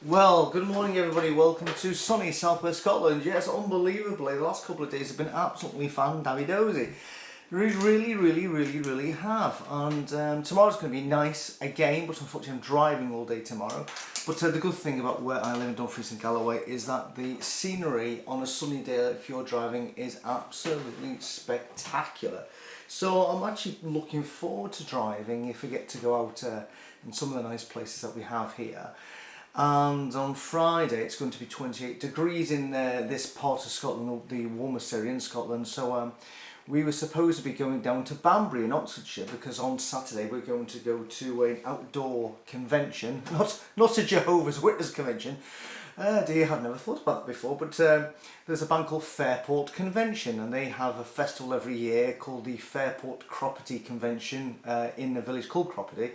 Well, good morning everybody, welcome to sunny southwest Scotland. Yes, unbelievably, the last couple of days have been absolutely fan-dabby-dozy. Really have. And tomorrow's going to be nice again, but unfortunately I'm driving all day tomorrow. But the good thing about where I live in Dumfries and Galloway is that the scenery on a sunny day if you're driving is absolutely spectacular. So I'm actually looking forward to driving if we get to go out in some of the nice places that we have here. And on Friday it's going to be 28 degrees in this part of Scotland, the warmest area in Scotland. So we were supposed to be going down to Banbury in Oxfordshire because on Saturday we're going to go to an outdoor convention, not a Jehovah's Witness convention. Dear, I've never thought about that before, but there's a band called Fairport Convention, and they have a festival every year called the Fairport Croppity Convention in a village called Croppity.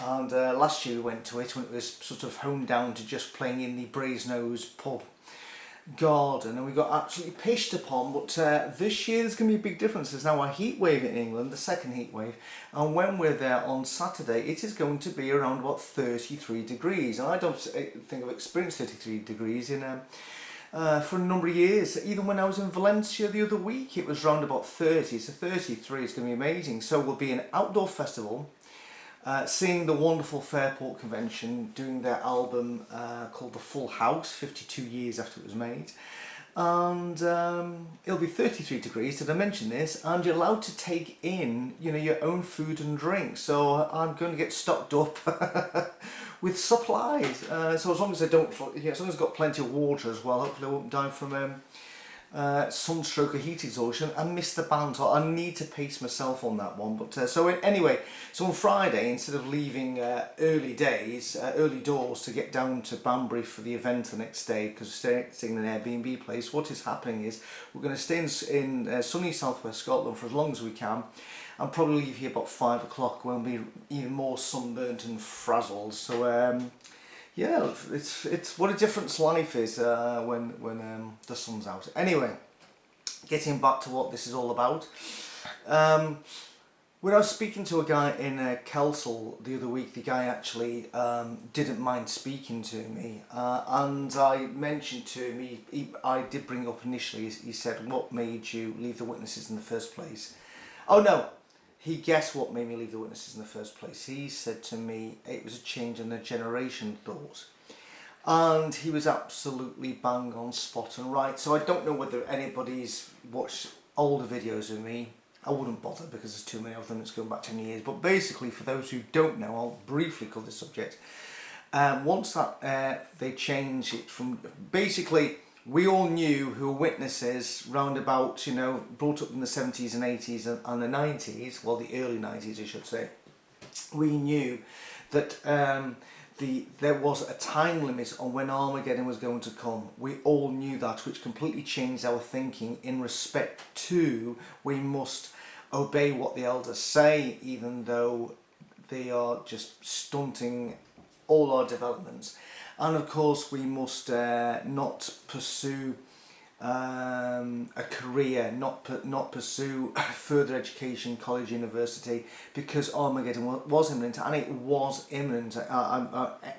And last year we went to it when it was sort of honed down to just playing in the Brasenose pub garden, and we got absolutely pished upon. But this year there's going to be a big difference. There's now a heat wave in England, the second heat wave, and when we're there on Saturday it is going to be around about 33 degrees, and I don't think I've experienced 33 degrees in for a number of years. Even when I was in Valencia the other week it was around about 30, so 33 is going to be amazing. So we'll be an outdoor festival, seeing the wonderful Fairport Convention doing their album called The Full House, 52 years after it was made. And it'll be 33 degrees, did I mention this? And you're allowed to take in, your own food and drink. So I'm going to get stocked up with supplies. So as long as I don't, as long as I've got plenty of water as well, hopefully I won't die from sunstroke or heat exhaustion. I missed the band, so I need to pace myself on that one. But anyway, so on Friday, instead of leaving early doors to get down to Banbury for the event the next day, because we're staying in an Airbnb place, what is happening is we're going to stay in sunny southwest Scotland for as long as we can, and probably leave here about 5 o'clock when we'll be even more sunburnt and frazzled. So yeah, it's what a difference life is when the sun's out. Anyway, getting back to what this is all about. When I was speaking to a guy in Kelsall the other week, the guy actually didn't mind speaking to me, and I mentioned to him, I did bring up initially, he said, what made you leave the witnesses in the first place? Oh no, he guessed what made me leave the witnesses in the first place. He said to me it was a change in the generation thought. And he was absolutely bang on spot and right. So I don't know whether anybody's watched older videos of me. I wouldn't bother because there's too many of them. It's going back 10 years. But basically, for those who don't know, I'll briefly cover this subject. Once that they change it from, basically, we all knew who were witnesses round about, brought up in the 70s and 80s and the 90s, well, the early 90s I should say. We knew that there was a time limit on when Armageddon was going to come. We all knew that, which completely changed our thinking in respect to we must obey what the elders say, even though they are just stunting all our developments. And of course we must not pursue a career, not pursue further education, college, university, because Armageddon was imminent, and it was imminent.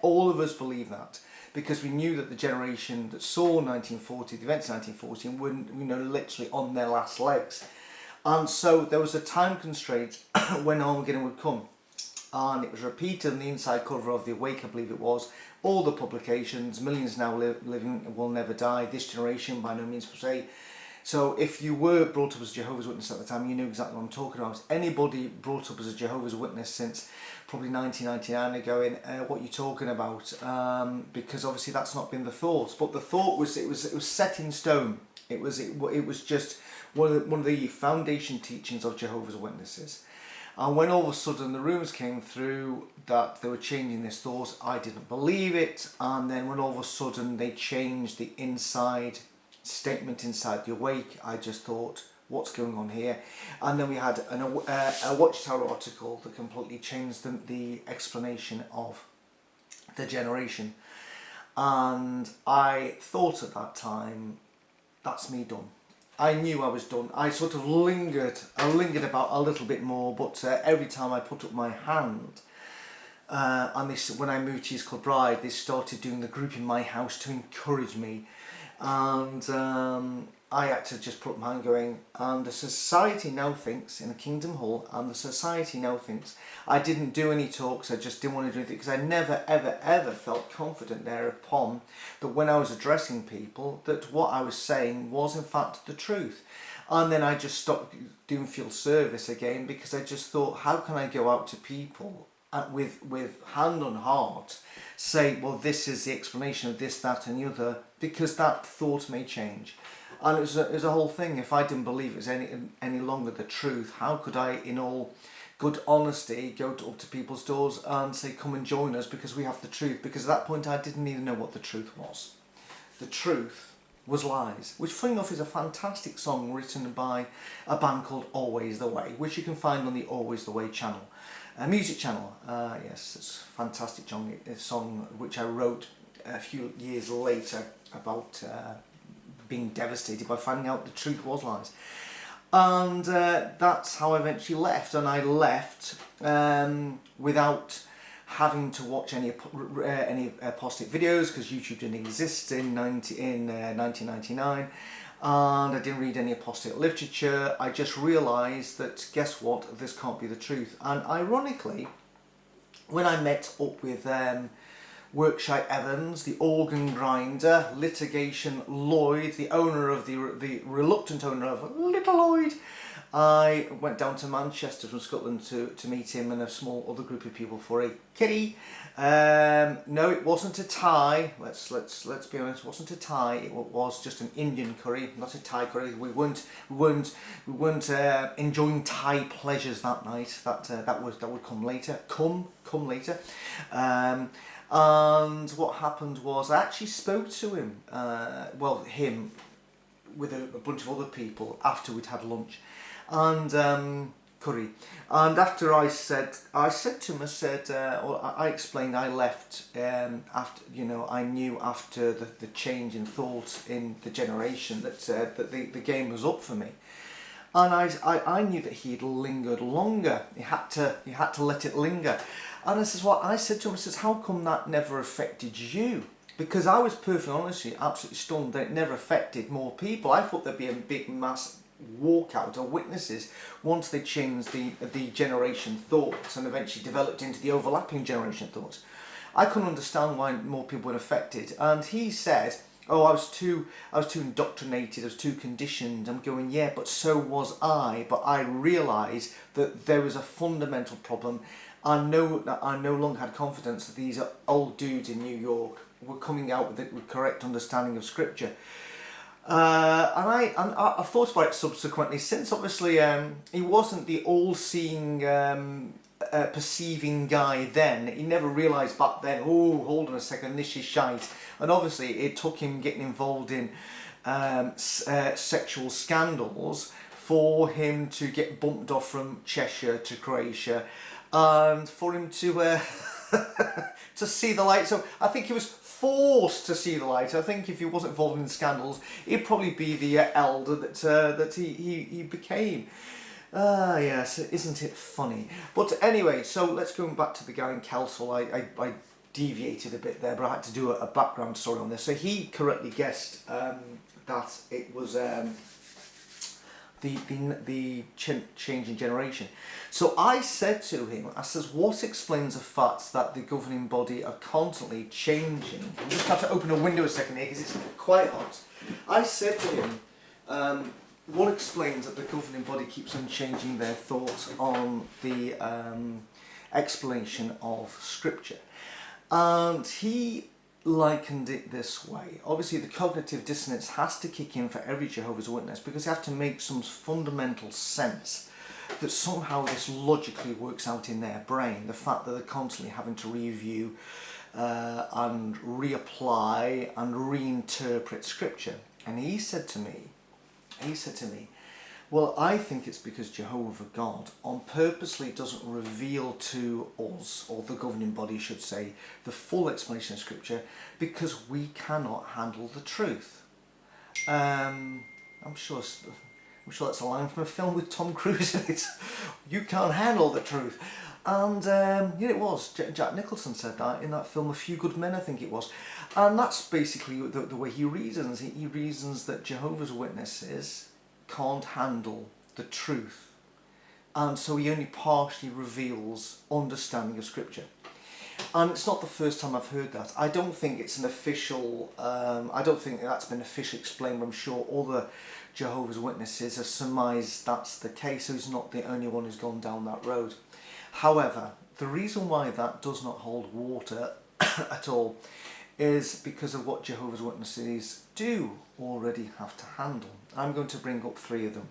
All of us believe that, because we knew that the generation that saw 1940, the events of 1940, were literally on their last legs. And so there was a time constraint when Armageddon would come. And it was repeated on the inside cover of The Awake, I believe it was, all the publications, Millions Now Living Will Never Die, This Generation, by no means per se. So if you were brought up as a Jehovah's Witness at the time, you knew exactly what I'm talking about. Anybody brought up as a Jehovah's Witness since probably 1999 are going, what are you talking about? Because obviously that's not been the thought. But the thought was it was set in stone. It was just one of the foundation teachings of Jehovah's Witnesses. And when all of a sudden the rumours came through that they were changing this thought, I didn't believe it. And then when all of a sudden they changed the inside statement inside The Awake, I just thought, what's going on here? And then we had a Watchtower article that completely changed the explanation of the generation. And I thought at that time, that's me done. I knew I was done. I sort of lingered about a little bit more, but every time I put up my hand And when I moved to East Kilbride, they started doing the group in my house to encourage me. And I had to just put my hand going, and the society now thinks, in the Kingdom Hall, and the society now thinks I didn't do any talks, I just didn't want to do anything, because I never, ever, ever felt confident thereupon that when I was addressing people, that what I was saying was in fact the truth. And then I just stopped doing field service again, because I just thought, how can I go out to people with hand on heart, say, well, this is the explanation of this, that and the other, because that thought may change. And it was a whole thing. If I didn't believe it was any longer the truth, how could I, in all good honesty, go up to people's doors and say, come and join us because we have the truth? Because at that point I didn't even know what the truth was. The truth was lies, which, funny enough, is a fantastic song written by a band called Always the Way, which you can find on the Always the Way channel, a music channel. Yes, it's a fantastic song which I wrote a few years later about being devastated by finding out the truth was lies. And that's how I eventually left. And I left without having to watch any apostate videos, because YouTube didn't exist in 1999, and I didn't read any apostate literature. I just realised that, guess what, this can't be the truth. And ironically, when I met up with Workshire Evans, the organ grinder, litigation Lloyd, the owner of the reluctant owner of Little Lloyd, I went down to Manchester from Scotland to meet him and a small other group of people for a kitty. No, it wasn't a Thai. Let's be honest. It wasn't a Thai. It was just an Indian curry, not a Thai curry. We weren't enjoying Thai pleasures that night. That would come later. Come later. And what happened was I actually spoke to him. Him with a bunch of other people after we'd had lunch. And curry. And after I said to him, I explained I left after, I knew after the change in thought in the generation that the game was up for me. And I knew that he'd lingered longer. He had to let it linger. And I said to him, how come that never affected you? Because I was perfectly honestly absolutely stunned that it never affected more people. I thought there'd be a big mass walkout of witnesses once they changed the generation thoughts and eventually developed into the overlapping generation thoughts. I couldn't understand why more people were affected. And he said, oh, I was too indoctrinated, I was too conditioned. I'm going, yeah, but so was I. But I realised that there was a fundamental problem. I no longer had confidence that these old dudes in New York were coming out with the correct understanding of Scripture. And I thought about it subsequently, since obviously he wasn't the all-seeing, perceiving guy then. He never realised back then, oh, hold on a second, this is shite. And obviously it took him getting involved in sexual scandals for him to get bumped off from Cheshire to Croatia, and for him to to see the light. So I think he was forced to see the light. I think if he wasn't involved in scandals, he'd probably be the elder that he became. Yes, isn't it funny? But anyway, so let's go back to the guy in Kelsall. I deviated a bit there, but I had to do a background story on this. So he correctly guessed that it was the changing generation. So I said to him, what explains the fact that the governing body are constantly changing? I'm just going to have to open a window a second here because it's quite hot. I said to him, what explains that the governing body keeps on changing their thoughts on the explanation of Scripture? And he likened it this way. Obviously the cognitive dissonance has to kick in for every Jehovah's Witness, because they have to make some fundamental sense that somehow this logically works out in their brain. The fact that they're constantly having to review and reapply and reinterpret Scripture. And he said to me, well, I think it's because Jehovah God purposely doesn't reveal to us, or the governing body should say, the full explanation of Scripture, because we cannot handle the truth. I'm sure I'm sure that's a line from a film with Tom Cruise in it. You can't handle the truth. And yeah, it was. Jack Nicholson said that in that film, A Few Good Men, I think it was. And that's basically the way he reasons. He reasons that Jehovah's Witnesses can't handle the truth. And so he only partially reveals understanding of Scripture. And it's not the first time I've heard that. I don't think it's an official, I don't think that's been officially explained, but I'm sure other Jehovah's Witnesses have surmised that's the case, so he's not the only one who's gone down that road. However, the reason why that does not hold water at all is because of what Jehovah's Witnesses do already have to handle. I'm going to bring up 3 of them.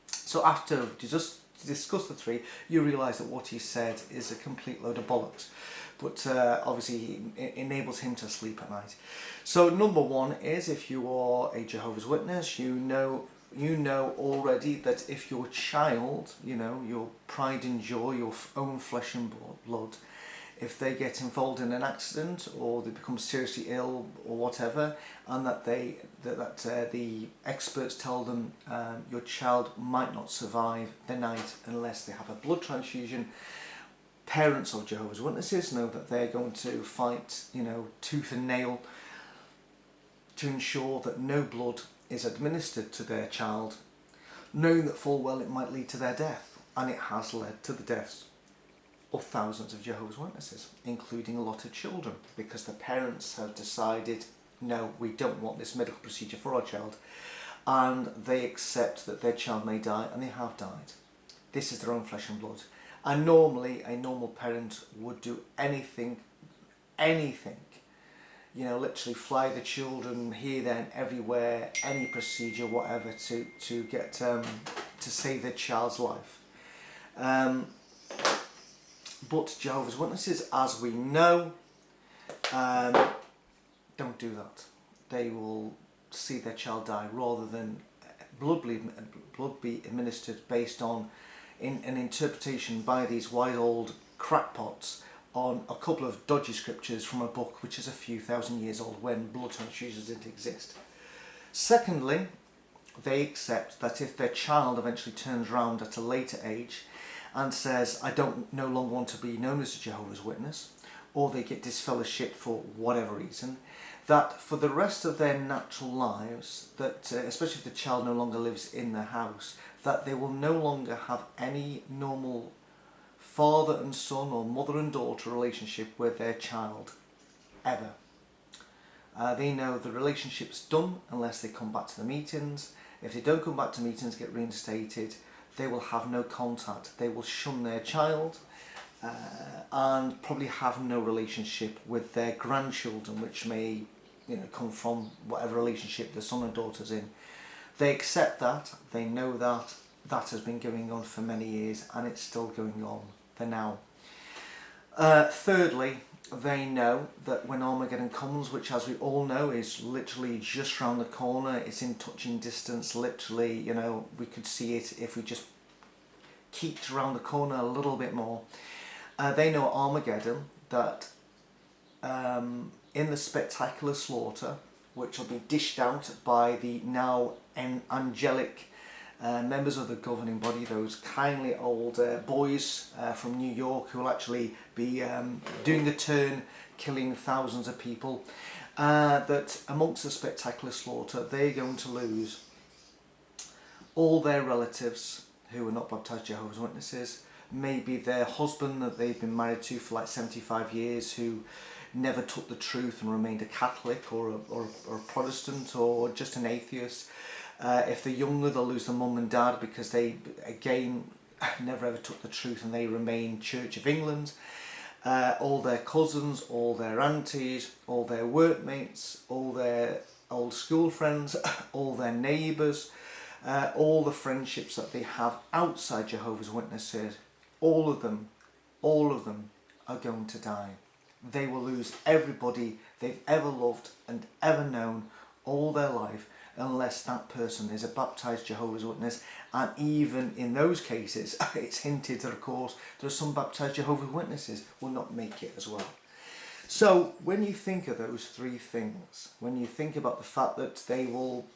So after you just discuss the 3, you realise that what he said is a complete load of bollocks. But obviously it enables him to sleep at night. So number 1 is, if you are a Jehovah's Witness, you know already that if your child, your pride and joy, your own flesh and blood, if they get involved in an accident or they become seriously ill or whatever, and that the experts tell them your child might not survive the night unless they have a blood transfusion, parents of Jehovah's Witnesses know that they're going to fight, tooth and nail to ensure that no blood is administered to their child, knowing that full well it might lead to their death. And it has led to the deaths of thousands of Jehovah's Witnesses, including a lot of children, because the parents have decided, no, we don't want this medical procedure for our child, and they accept that their child may die, and they have died. This is their own flesh and blood. And normally a normal parent would do anything, literally fly the children here, there and everywhere, any procedure, whatever, to get to save their child's life. But Jehovah's Witnesses, as we know, don't do that. They will see their child die rather than blood be administered based on an interpretation by these wise old crackpots on a couple of dodgy scriptures from a book which is a few thousand years old, when blood transfusions didn't exist. Secondly, they accept that if their child eventually turns around at a later age and says, I don't no longer want to be known as a Jehovah's Witness, or they get disfellowshipped for whatever reason, that for the rest of their natural lives, that especially if the child no longer lives in the house, that they will no longer have any normal father and son or mother and daughter relationship with their child, ever. They know the relationship's done unless they come back to the meetings. If they don't come back to meetings, get reinstated, they will have no contact. They will shun their child and probably have no relationship with their grandchildren, which may come from whatever relationship the son or daughter's in. They accept that, they know that, that has been going on for many years, and it's still going on for now. Thirdly, they know that when Armageddon comes, which as we all know is literally just round the corner, it's in touching distance, literally, we could see it if we just keeped around the corner a little bit more. They know at Armageddon that in the spectacular slaughter, which will be dished out by the now angelic members of the governing body, those kindly old boys from New York who will actually be doing the turn, killing thousands of people, that amongst the spectacular slaughter they're going to lose all their relatives who are not baptized Jehovah's Witnesses, maybe their husband that they've been married to for like 75 years who never took the truth and remained a Catholic or a Protestant or just an atheist. If they're younger, they'll lose their mum and dad because they, again, never ever took the truth and they remain Church of England. All their cousins, all their aunties, all their workmates, all their old school friends, all their neighbours, all the friendships that they have outside Jehovah's Witnesses, all of them are going to die. They will lose everybody they've ever loved and ever known all their life, unless that person is a baptized Jehovah's Witness. And even in those cases, it's hinted that of course there are some baptized Jehovah's Witnesses will not make it as well. So when you think of those 3 things, when you think about the fact that they will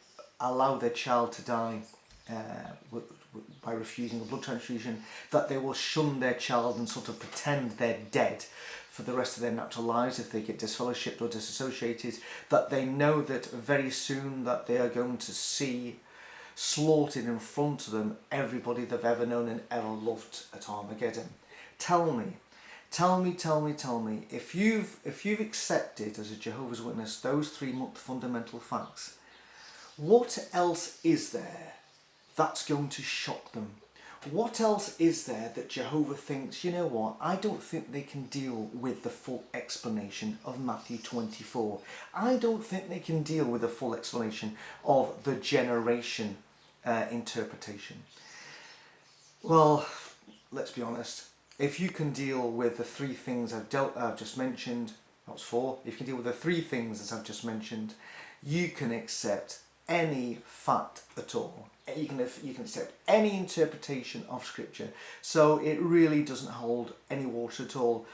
allow their child to die by refusing a blood transfusion, that they will shun their child and sort of pretend they're dead for the rest of their natural lives if they get disfellowshipped or disassociated, that they know that very soon that they are going to see slaughtered in front of them everybody they've ever known and ever loved at Armageddon. Tell me, if you've accepted as a Jehovah's Witness those three fundamental facts, what else is there that's going to shock them? What else is there that Jehovah thinks, you know what, I don't think they can deal with the full explanation of Matthew 24. I don't think they can deal with the full explanation of the generation interpretation. Well, let's be honest. If you can deal with the three things I've just mentioned, that was four. If you can deal with the three things as I've just mentioned, you can accept any fact at all. You can accept any interpretation of Scripture. So it really doesn't hold any water at all.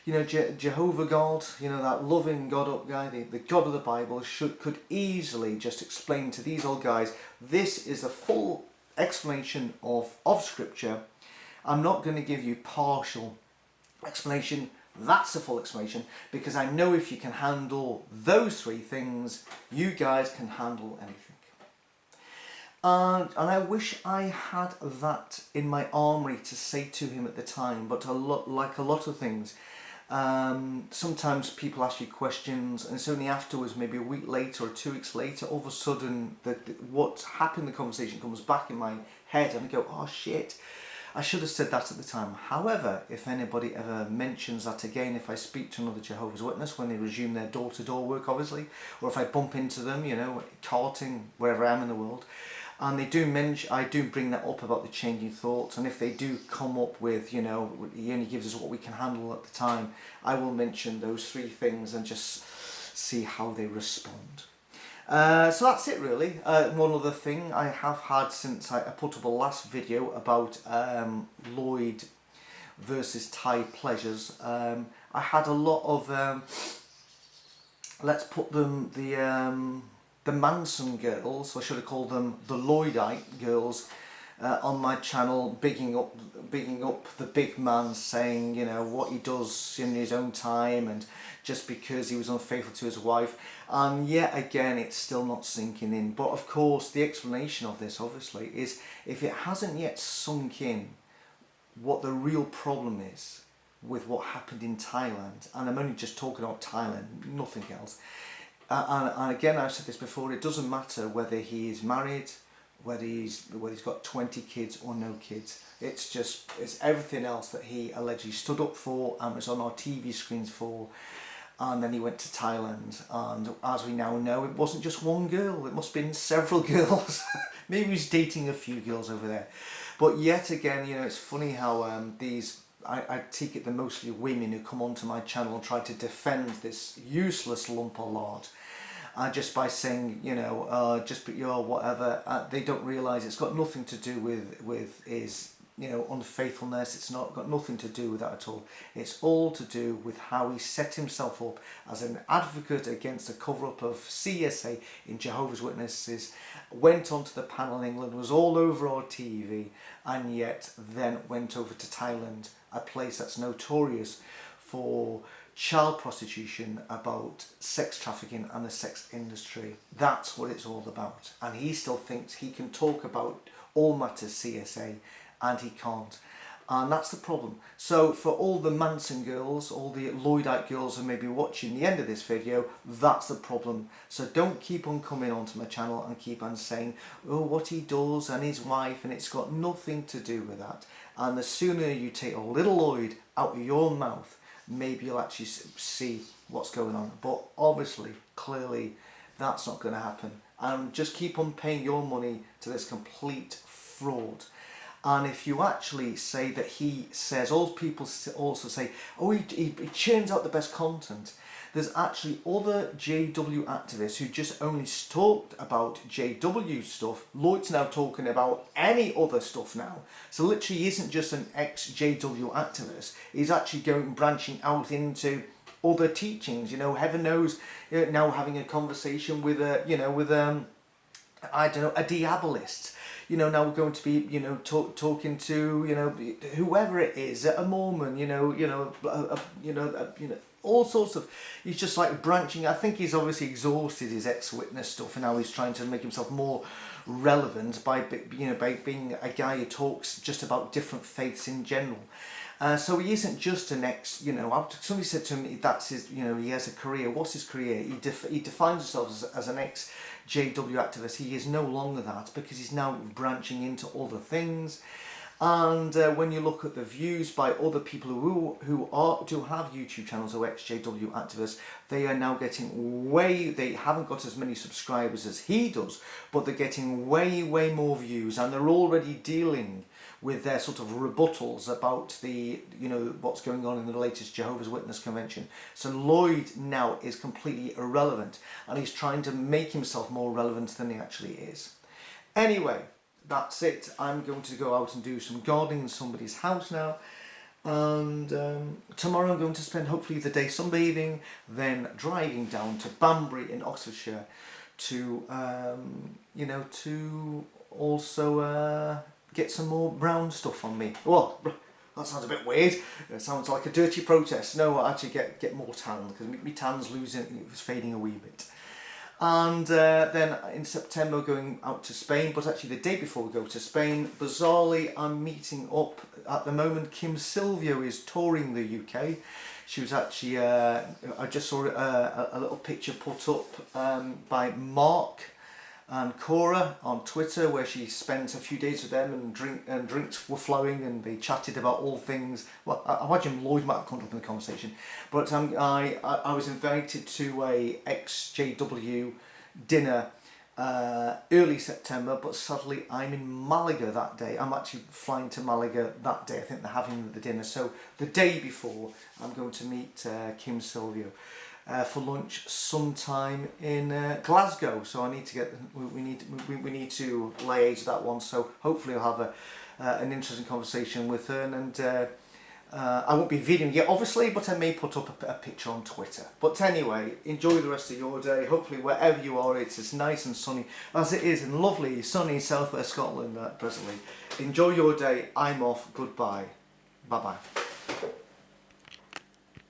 You know, Jehovah God, you know, that loving God up guy, the God of the Bible, could easily just explain to these old guys, this is a full explanation of Scripture. I'm not going to give you partial explanation. That's a full explanation, because I know if you can handle those three things, you guys can handle anything. And I wish I had that in my armoury to say to him at the time, but like a lot of things, sometimes people ask you questions and it's only afterwards, maybe a week later or 2 weeks later, all of a sudden what happened in the conversation comes back in my head and I go, oh shit, I should have said that at the time. However, if anybody ever mentions that again, if I speak to another Jehovah's Witness when they resume their door-to-door work, obviously, or if I bump into them, you know, carting, wherever I am in the world, and they do mention, I do bring that up about the changing thoughts, and if they do come up with, you know, he only gives us what we can handle at the time, I will mention those three things and just see how they respond. So that's it really. One other thing I have had since I put up a last video about Lloyd versus Thai pleasures, I had a lot of, let's put them, the Manson girls, or should I call them the Lloydite girls, on my channel, bigging up the big man, saying, you know, what he does in his own time and just because he was unfaithful to his wife. And yet again, it's still not sinking in. But of course, the explanation of this, obviously, is if it hasn't yet sunk in what the real problem is with what happened in Thailand, and I'm only just talking about Thailand, nothing else. And again, I've said this before, it doesn't matter whether he is married, whether he's got 20 kids or no kids. It's everything else that he allegedly stood up for and was on our TV screens for. And then he went to Thailand, and as we now know, it wasn't just one girl, it must have been several girls. Maybe he was dating a few girls over there. But yet again, you know, it's funny how I take it they're mostly women who come onto my channel and try to defend this useless lump of lard. Just by saying, you know, just but you're whatever, they don't realise it's got nothing to do with his, you know, unfaithfulness. It's not got nothing to do with that at all. It's all to do with how he set himself up as an advocate against the cover-up of CSA in Jehovah's Witnesses, went onto the panel in England, was all over our TV, and yet then went over to Thailand, a place that's notorious for child prostitution, about sex trafficking and the sex industry. That's what it's all about. And he still thinks he can talk about all matters CSA, and he can't. And that's the problem. So for all the Manson girls, all the Lloydite girls who may be watching the end of this video, that's the problem. So don't keep on coming onto my channel and keep on saying, oh, what he does and his wife, and it's got nothing to do with that. And the sooner you take a little Lloyd out of your mouth, maybe you'll actually see what's going on. But obviously, clearly, that's not going to happen. And just keep on paying your money to this complete fraud. And if you actually say that he says, all people also say, oh, he churns out the best content. There's actually other JW activists who just only talked about JW stuff. Lloyd's now talking about any other stuff now. So literally he isn't just an ex-JW activist. He's actually branching out into other teachings. You know, heaven knows, you know, now having a conversation with I don't know, a diabolist. now we're going to be, talking to, whoever it is, a Mormon, all sorts of, he's just like branching. I think he's obviously exhausted his ex-witness stuff, and now he's trying to make himself more relevant by being a guy who talks just about different faiths in general. So he isn't just an ex, somebody said to him that's his, he has a career. What's his career? He defines himself as an ex-JW activist. He is no longer that, because he's now branching into other things. And when you look at the views by other people who do have YouTube channels or ex-JW activists, they are now getting they haven't got as many subscribers as he does, but they're getting way more views, and they're already dealing with their sort of rebuttals about the, what's going on in the latest Jehovah's Witness convention. So Lloyd now is completely irrelevant, and he's trying to make himself more relevant than he actually is. Anyway, that's it. I'm going to go out and do some gardening in somebody's house now, and tomorrow I'm going to spend hopefully the day sunbathing, then driving down to Banbury in Oxfordshire to to also get some more brown stuff on me. Well, that sounds a bit weird. It sounds like a dirty protest. No, I actually get more tan, because my tan's fading a wee bit. And then in September going out to Spain, but actually the day before we go to Spain, bizarrely I'm meeting up, at the moment Kim Silvio is touring the UK. She was actually, I just saw a little picture put up by Mark and Cora on Twitter, where she spent a few days with them, and drinks were flowing, and they chatted about all things. Well, I imagine Lloyd might have come up in the conversation, but I was invited to a ex-JW dinner early September, but sadly I'm in Malaga that day. I'm actually flying to Malaga that day. I think they're having the dinner. So the day before, I'm going to meet Kim Silvio for lunch sometime in Glasgow. So I need to we need to liaise that one. So hopefully I'll have an interesting conversation with her, and I won't be videoing it obviously, but I may put up a picture on Twitter. But anyway, enjoy the rest of your day. Hopefully wherever you are, it's as nice and sunny as it is in lovely sunny southwest Scotland presently. Enjoy your day. I'm off. Goodbye. Bye bye.